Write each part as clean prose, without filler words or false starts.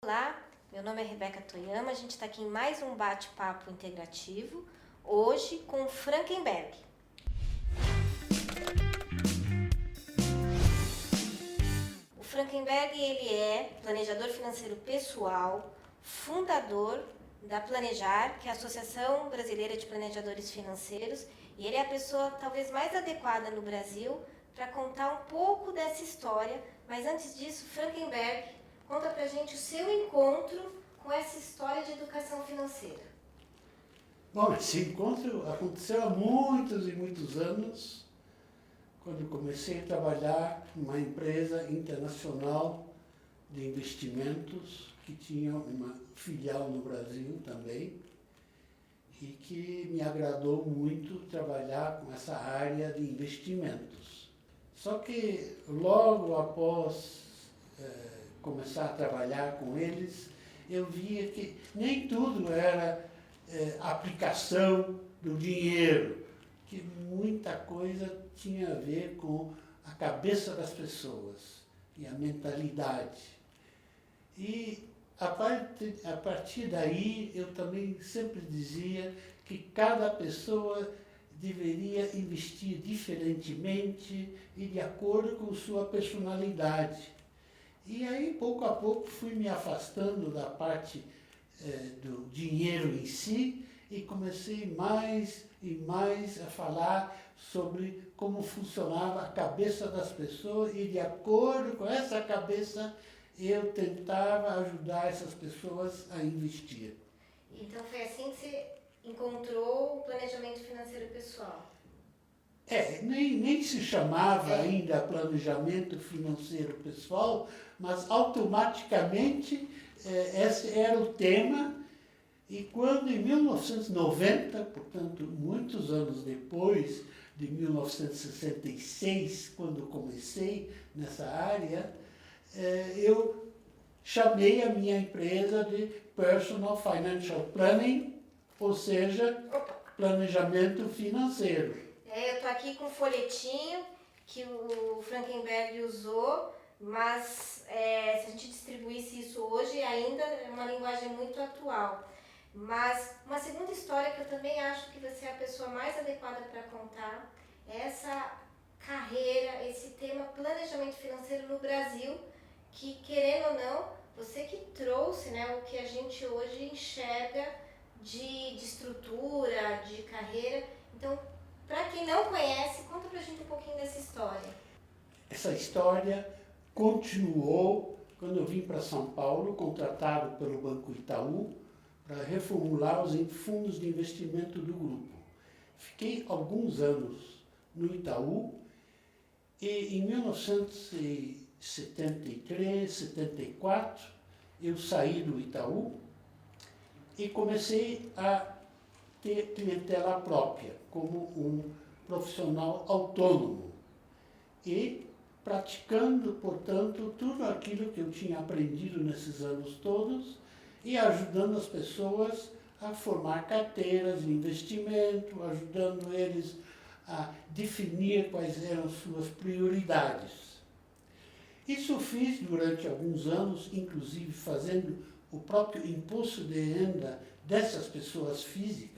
Olá, meu nome é Rebeca Toyama, a gente está aqui em mais um bate-papo integrativo, hoje com o Frankenberg. O Frankenberg ele é planejador financeiro pessoal, fundador da Planejar, que é a Associação Brasileira de Planejadores Financeiros, e ele é a pessoa talvez mais adequada no Brasil para contar um pouco dessa história, mas antes disso, Frankenberg, conta pra gente o seu encontro com essa história de educação financeira. Bom, esse encontro aconteceu há muitos e muitos anos, quando comecei a trabalhar numa empresa internacional de investimentos, que tinha uma filial no Brasil também, e que me agradou muito trabalhar com essa área de investimentos. Só que logo após começar a trabalhar com eles, eu via que nem tudo era aplicação do dinheiro, que muita coisa tinha a ver com a cabeça das pessoas e a mentalidade. E a partir daí eu também sempre dizia que cada pessoa deveria investir diferentemente e de acordo com sua personalidade. E aí, pouco a pouco, fui me afastando da parte do dinheiro em si e comecei mais e mais a falar sobre como funcionava a cabeça das pessoas e, de acordo com essa cabeça, eu tentava ajudar essas pessoas a investir. Então foi assim que você encontrou o planejamento financeiro pessoal? Nem se chamava ainda planejamento financeiro pessoal, mas automaticamente esse era o tema. E quando em 1990, portanto muitos anos depois de 1966, quando comecei nessa área, eu chamei a minha empresa de Personal Financial Planning, ou seja, planejamento financeiro. Eu estou aqui com um folhetinho que o Frankenberg usou, mas se a gente distribuísse isso hoje, ainda é uma linguagem muito atual. Mas uma segunda história que eu também acho que você é a pessoa mais adequada para contar é essa carreira, esse tema planejamento financeiro no Brasil, que querendo ou não, você que trouxe, né, o que a gente hoje enxerga de estrutura, de carreira. Então, para quem não conhece, conta pra gente um pouquinho dessa história. Essa história continuou quando eu vim para São Paulo, contratado pelo Banco Itaú, para reformular os fundos de investimento do grupo. Fiquei alguns anos no Itaú e em 1973, 74, eu saí do Itaú e comecei a ter clientela própria, como um profissional autônomo. E praticando, portanto, tudo aquilo que eu tinha aprendido nesses anos todos e ajudando as pessoas a formar carteiras de investimento, ajudando eles a definir quais eram suas prioridades. Isso fiz durante alguns anos, inclusive fazendo o próprio imposto de renda dessas pessoas físicas.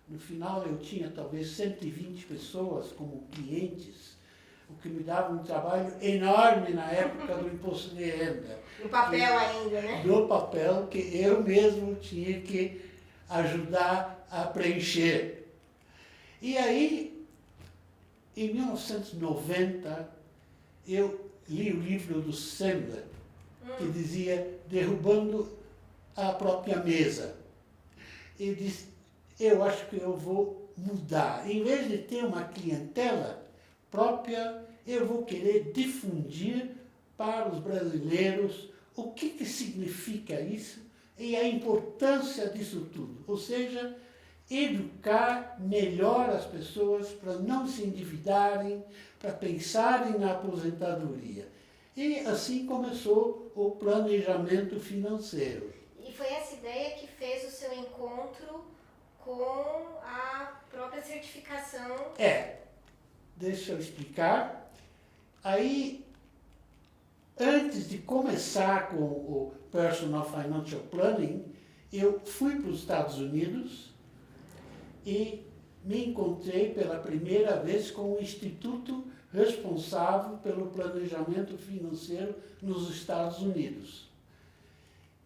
No final eu tinha talvez 120 pessoas como clientes, o que me dava um trabalho enorme na época do imposto de renda. No papel ainda, né? No papel que eu mesmo tinha que ajudar a preencher. E aí, em 1990, eu li o livro do Sandler, que dizia Derrubando a Própria Mesa. E disse, eu acho que eu vou mudar. Em vez de ter uma clientela própria, eu vou querer difundir para os brasileiros o que significa isso e a importância disso tudo. Ou seja, educar melhor as pessoas para não se endividarem, para pensarem na aposentadoria. E assim começou o planejamento financeiro. E foi essa ideia que fez o seu encontro com a própria certificação. Deixa eu explicar. Aí, antes de começar com o Personal Financial Planning, eu fui para os Estados Unidos e me encontrei pela primeira vez com o instituto responsável pelo planejamento financeiro nos Estados Unidos.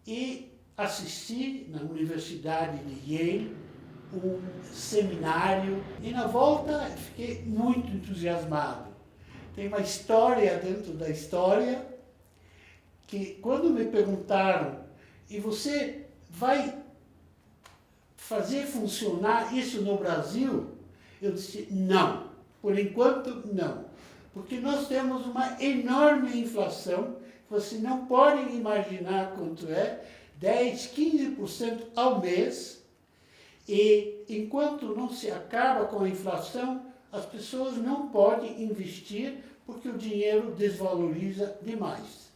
E assisti na Universidade de Yale um seminário e na volta fiquei muito entusiasmado. Tem uma história dentro da história que quando me perguntaram, e você vai fazer funcionar isso no Brasil? Eu disse, não, por enquanto não. Porque nós temos uma enorme inflação, você não pode imaginar quanto é, 10, 15% ao mês, e enquanto não se acaba com a inflação, as pessoas não podem investir porque o dinheiro desvaloriza demais.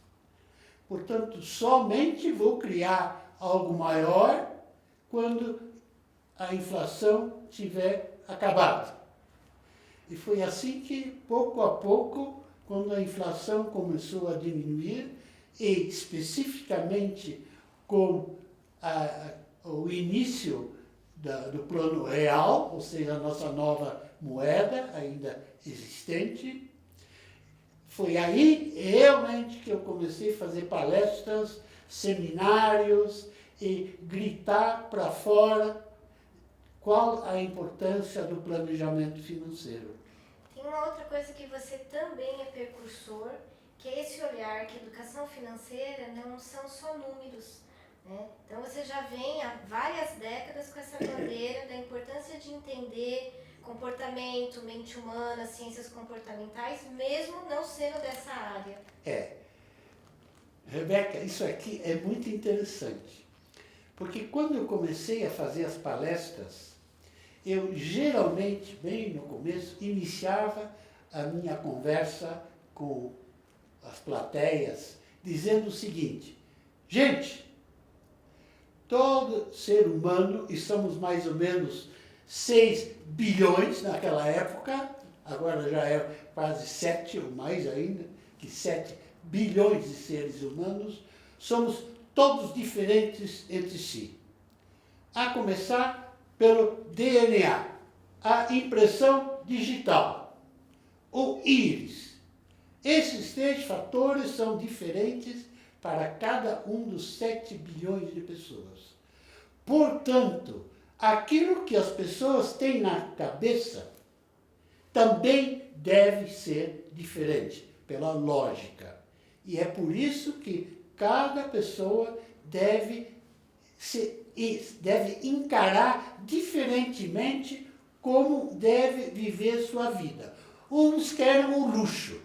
Portanto, somente vou criar algo maior quando a inflação tiver acabado. E foi assim que, pouco a pouco, quando a inflação começou a diminuir, e especificamente com o início do plano real, ou seja, a nossa nova moeda ainda existente, foi aí realmente que eu comecei a fazer palestras, seminários e gritar para fora qual a importância do planejamento financeiro. Tem uma outra coisa que você também é precursor, que é esse olhar que a educação financeira não são só números, né? Então você já vem há várias décadas com essa bandeira da importância de entender comportamento, mente humana, ciências comportamentais, mesmo não sendo dessa área. Rebeca, isso aqui é muito interessante, porque quando eu comecei a fazer as palestras, eu geralmente, bem no começo, iniciava a minha conversa com as plateias, dizendo o seguinte, gente, todo ser humano, e somos mais ou menos 6 bilhões naquela época, agora já é quase 7 ou mais ainda, que 7 bilhões de seres humanos, somos todos diferentes entre si. A começar pelo DNA, a impressão digital, o íris. Esses 3 fatores são diferentes para cada um dos 7 bilhões de pessoas. Portanto, aquilo que as pessoas têm na cabeça também deve ser diferente, pela lógica. E é por isso que cada pessoa deve encarar diferentemente como deve viver sua vida. Uns querem o luxo,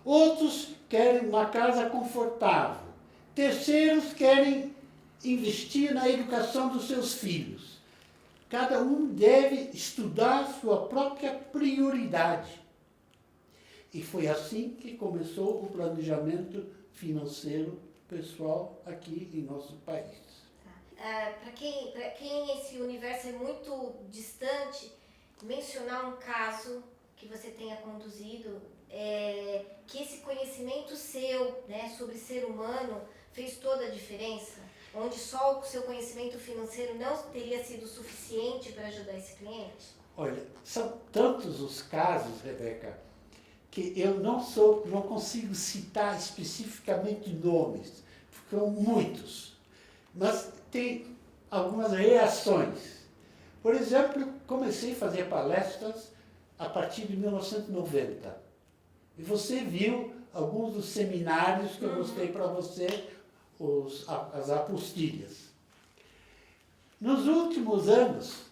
outros querem uma casa confortável, terceiros querem investir na educação dos seus filhos. Cada um deve estudar sua própria prioridade. E foi assim que começou o planejamento financeiro pessoal aqui em nosso país. Para quem esse universo é muito distante, mencionar um caso que você tenha conduzido, que esse conhecimento seu, né, sobre ser humano fez toda a diferença? Onde só o seu conhecimento financeiro não teria sido suficiente para ajudar esse cliente? Olha, são tantos os casos, Rebeca, que eu não consigo citar especificamente nomes, porque são muitos. Mas tem algumas reações. Por exemplo, comecei a fazer palestras a partir de 1990. E você viu alguns dos seminários que eu mostrei para você, as apostilhas. Nos últimos anos,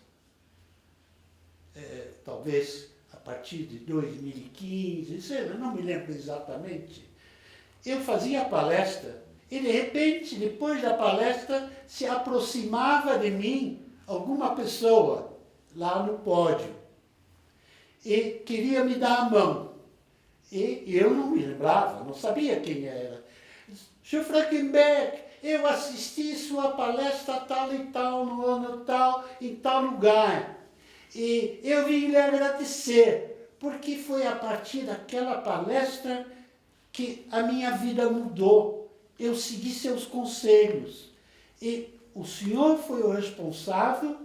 talvez a partir de 2015, eu não me lembro exatamente, eu fazia palestra e, de repente, depois da palestra, se aproximava de mim alguma pessoa lá no pódio e queria me dar a mão. E eu não me lembrava, não sabia quem era. Sr. Frankenberg, eu assisti sua palestra tal e tal, no ano tal, em tal lugar. E eu vim lhe agradecer, porque foi a partir daquela palestra que a minha vida mudou. Eu segui seus conselhos. E o senhor foi o responsável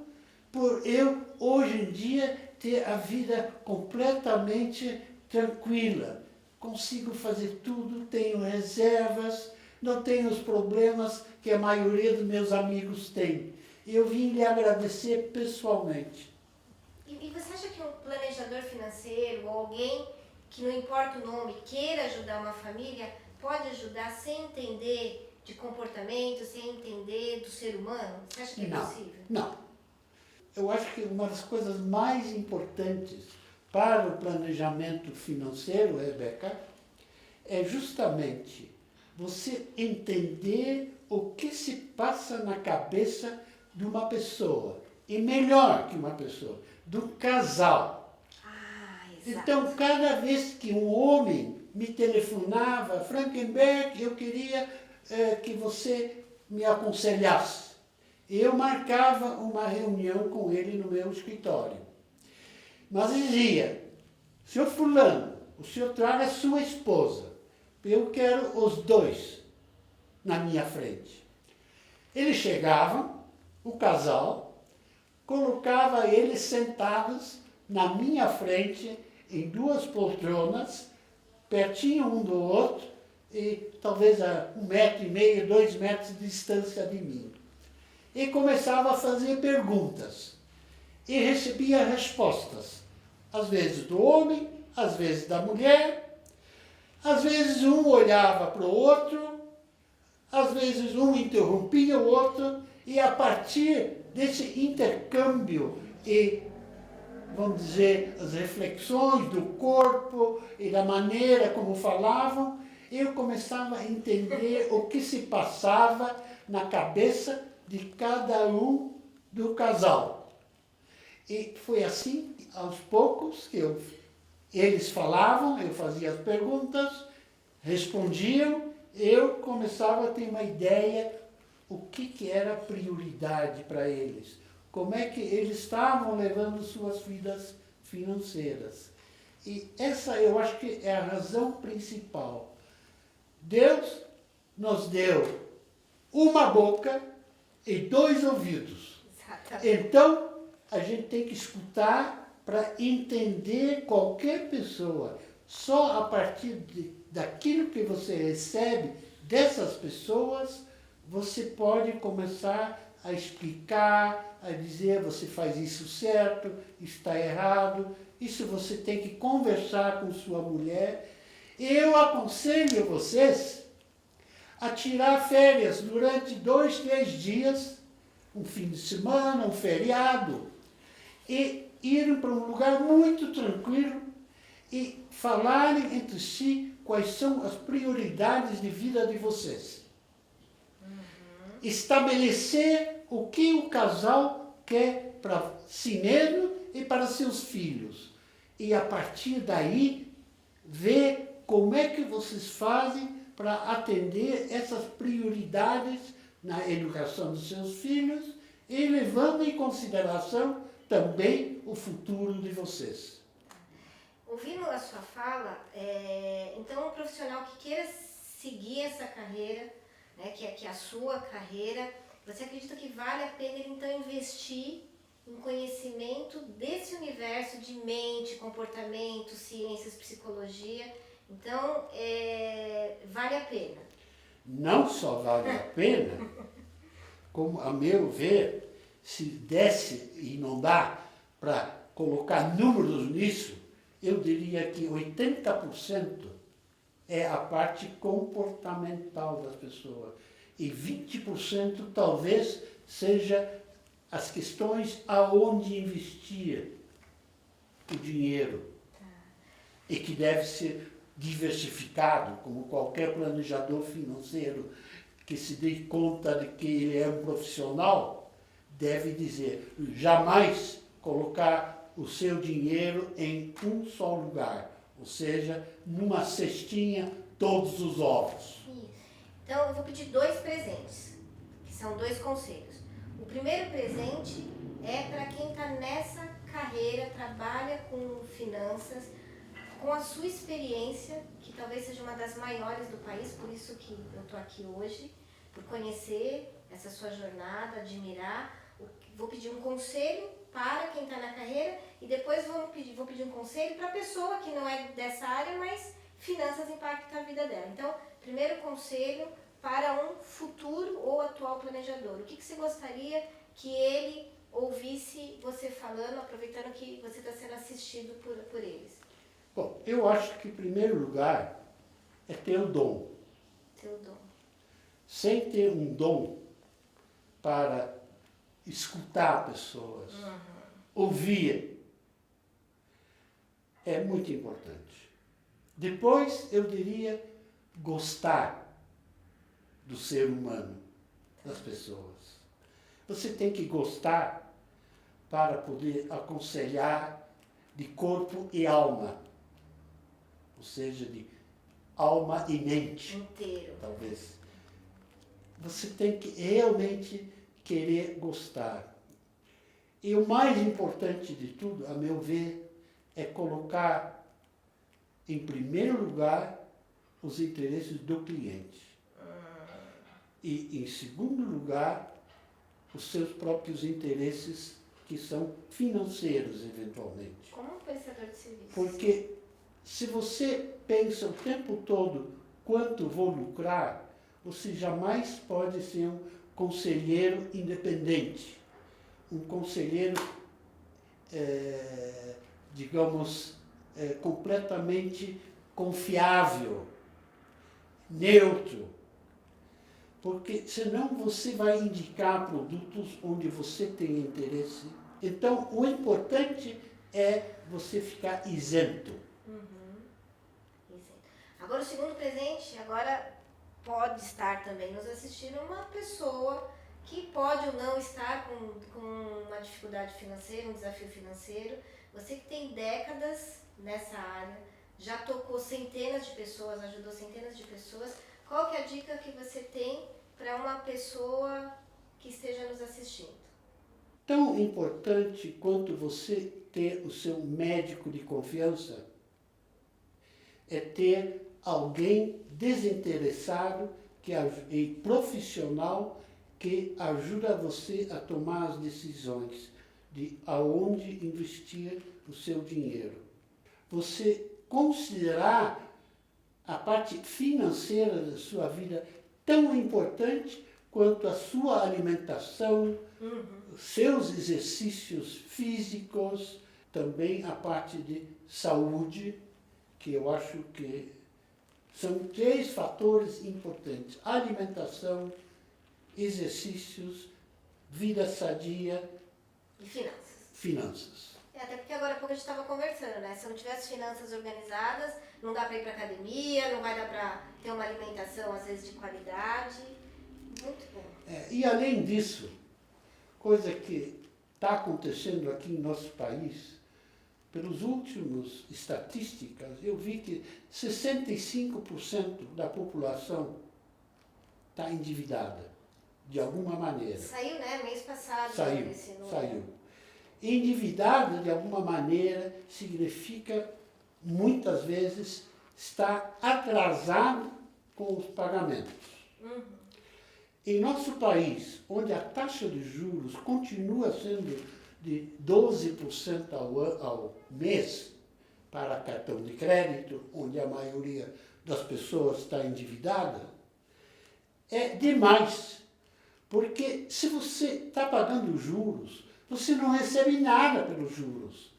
por eu, hoje em dia, ter a vida completamente tranquila. Consigo fazer tudo, tenho reservas, não tenho os problemas que a maioria dos meus amigos tem. Eu vim lhe agradecer pessoalmente. E você acha que um planejador financeiro ou alguém que, não importa o nome, queira ajudar uma família, pode ajudar sem entender de comportamento, sem entender do ser humano? Você acha que é possível? Não. Eu acho que uma das coisas mais importantes para o planejamento financeiro, Rebeca, é justamente você entender o que se passa na cabeça de uma pessoa. E melhor que uma pessoa, do casal. Exato. Então, cada vez que um homem me telefonava, Frankenberg, eu queria que você me aconselhasse. Eu marcava uma reunião com ele no meu escritório. Mas dizia, senhor fulano, o senhor traga sua esposa. Eu quero os dois na minha frente. Eles chegavam, o casal, colocava eles sentados na minha frente, em duas poltronas, pertinho um do outro, e talvez a 1,5 metro, 2 metros de distância de mim. E começava a fazer perguntas. E recebia respostas. Às vezes do homem, às vezes da mulher. Às vezes um olhava para o outro, às vezes um interrompia o outro, e a partir desse intercâmbio e, vamos dizer, as reflexões do corpo e da maneira como falavam, eu começava a entender o que se passava na cabeça de cada um do casal. E foi assim, aos poucos, que eles falavam, eu fazia as perguntas, respondiam, eu começava a ter uma ideia o que era prioridade para eles, como é que eles estavam levando suas vidas financeiras. E essa eu acho que é a razão principal. Deus nos deu uma boca e 2 ouvidos. Exatamente. Então, a gente tem que escutar para entender qualquer pessoa. Só a partir daquilo que você recebe dessas pessoas, você pode começar a explicar, a dizer, você faz isso certo, está errado, isso você tem que conversar com sua mulher. Eu aconselho vocês a tirar férias durante 2, 3 dias, um fim de semana, um feriado, e irem para um lugar muito tranquilo e falarem entre si quais são as prioridades de vida de vocês. Estabelecer o que o casal quer para si mesmo e para seus filhos. E a partir daí, ver como é que vocês fazem para atender essas prioridades na educação dos seus filhos e levando em consideração também o futuro de vocês. Ouvindo a sua fala, então um profissional que queira seguir essa carreira, né, que é a sua carreira, você acredita que vale a pena ele então investir em conhecimento desse universo de mente, comportamento, ciências, psicologia? Então, vale a pena. Não só vale a pena, como, a meu ver, se desse e não dá para colocar números nisso, eu diria que 80% é a parte comportamental das pessoas. E 20% talvez seja as questões aonde investir o dinheiro. E que deve ser diversificado, como qualquer planejador financeiro que se dê conta de que ele é um profissional, deve dizer, jamais colocar o seu dinheiro em um só lugar, ou seja, numa cestinha, todos os ovos. Isso. Então, eu vou pedir 2 presentes, que são 2 conselhos. O primeiro presente é para quem está nessa carreira, trabalha com finanças, com a sua experiência, que talvez seja uma das maiores do país, por isso que eu estou aqui hoje, por conhecer essa sua jornada, admirar. Vou pedir um conselho para quem está na carreira e depois vou pedir um conselho para a pessoa que não é dessa área, mas finanças impactam a vida dela. Então, primeiro conselho para um futuro ou atual planejador. O que você gostaria que ele ouvisse você falando, aproveitando que você está sendo assistido por eles? Bom, eu acho que, em primeiro lugar, é ter o dom. Ter o dom. Sem ter um dom para escutar pessoas, ouvir, é muito importante. Depois, eu diria, gostar do ser humano, das pessoas. Você tem que gostar para poder aconselhar de corpo e alma, ou seja, de alma e mente. Inteiro. Talvez. Você tem que realmente querer gostar. E o mais importante de tudo, a meu ver, é colocar em primeiro lugar os interesses do cliente. E em segundo lugar, os seus próprios interesses, que são financeiros, eventualmente. Como um prestador de serviço. Porque se você pensa o tempo todo quanto vou lucrar, você jamais pode ser um conselheiro independente. Um conselheiro, digamos, completamente confiável, neutro. Porque senão você vai indicar produtos onde você tem interesse. Então, o importante é você ficar isento. Isento. Agora, o segundo presente, agora pode estar também nos assistindo uma pessoa que pode ou não estar com uma dificuldade financeira, um desafio financeiro. Você que tem décadas nessa área, já tocou centenas de pessoas, ajudou centenas de pessoas. Qual que é a dica que você tem para uma pessoa que esteja nos assistindo? Tão importante quanto você ter o seu médico de confiança é ter alguém desinteressado e profissional que ajuda você a tomar as decisões de aonde investir o seu dinheiro. Você considerar a parte financeira da sua vida tão importante quanto a sua alimentação, seus exercícios físicos, também a parte de saúde, que eu acho que são 3 fatores importantes: alimentação, exercícios, vida sadia E finanças. Finanças. Até porque agora há pouco a gente estava conversando, né? Se eu não tiver as finanças organizadas, não dá para ir para academia, não vai dar para ter uma alimentação, às vezes, de qualidade. Muito bom. E além disso, coisa que está acontecendo aqui em nosso país, pelos últimos estatísticas, eu vi que 65% da população está endividada, de alguma maneira. Saiu, né? Mês passado. Saiu, Esse número. saiu. Endividado, de alguma maneira, significa, muitas vezes, estar atrasado com os pagamentos. Em nosso país, onde a taxa de juros continua sendo de 12% ao mês para cartão de crédito, onde a maioria das pessoas está endividada, é demais. Porque se você está pagando juros, você não recebe nada pelos juros.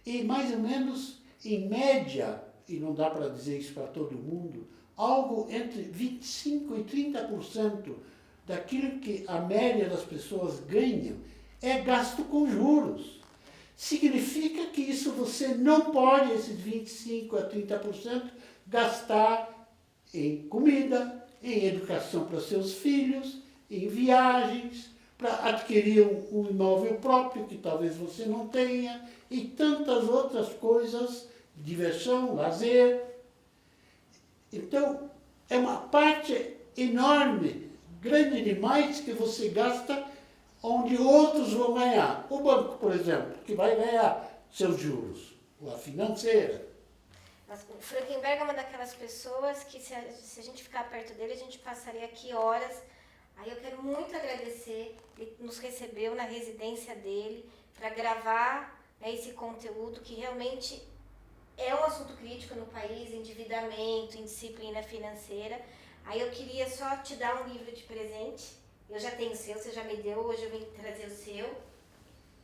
E mais ou menos, em média, e não dá para dizer isso para todo mundo, algo entre 25% e 30% daquilo que a média das pessoas ganham é gasto com juros. Significa que isso você não pode, esses 25% a 30%, gastar em comida, em educação para seus filhos, em viagens, para adquirir um imóvel próprio que talvez você não tenha, e tantas outras coisas, diversão, lazer. Então, é uma parte enorme, grande demais, que você gasta onde outros vão ganhar. O banco, por exemplo, que vai ganhar seus juros, a financeira. O Frankenberg é uma daquelas pessoas que se a gente ficar perto dele, a gente passaria aqui horas. Aí eu quero muito agradecer, ele nos recebeu na residência dele para gravar, né, esse conteúdo que realmente é um assunto crítico no país, endividamento, indisciplina financeira. Aí eu queria só te dar um livro de presente. Eu já tenho o seu, você já me deu, hoje eu vim trazer o seu.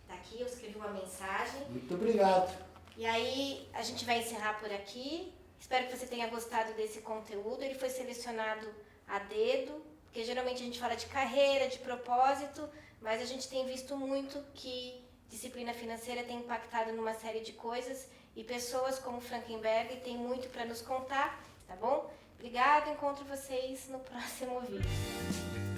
Tá aqui, eu escrevi uma mensagem. Muito obrigado. E aí a gente vai encerrar por aqui. Espero que você tenha gostado desse conteúdo. Ele foi selecionado a dedo, porque geralmente a gente fala de carreira, de propósito, mas a gente tem visto muito que disciplina financeira tem impactado numa série de coisas e pessoas como Frankenberg têm muito para nos contar, tá bom? Obrigada, encontro vocês no próximo vídeo.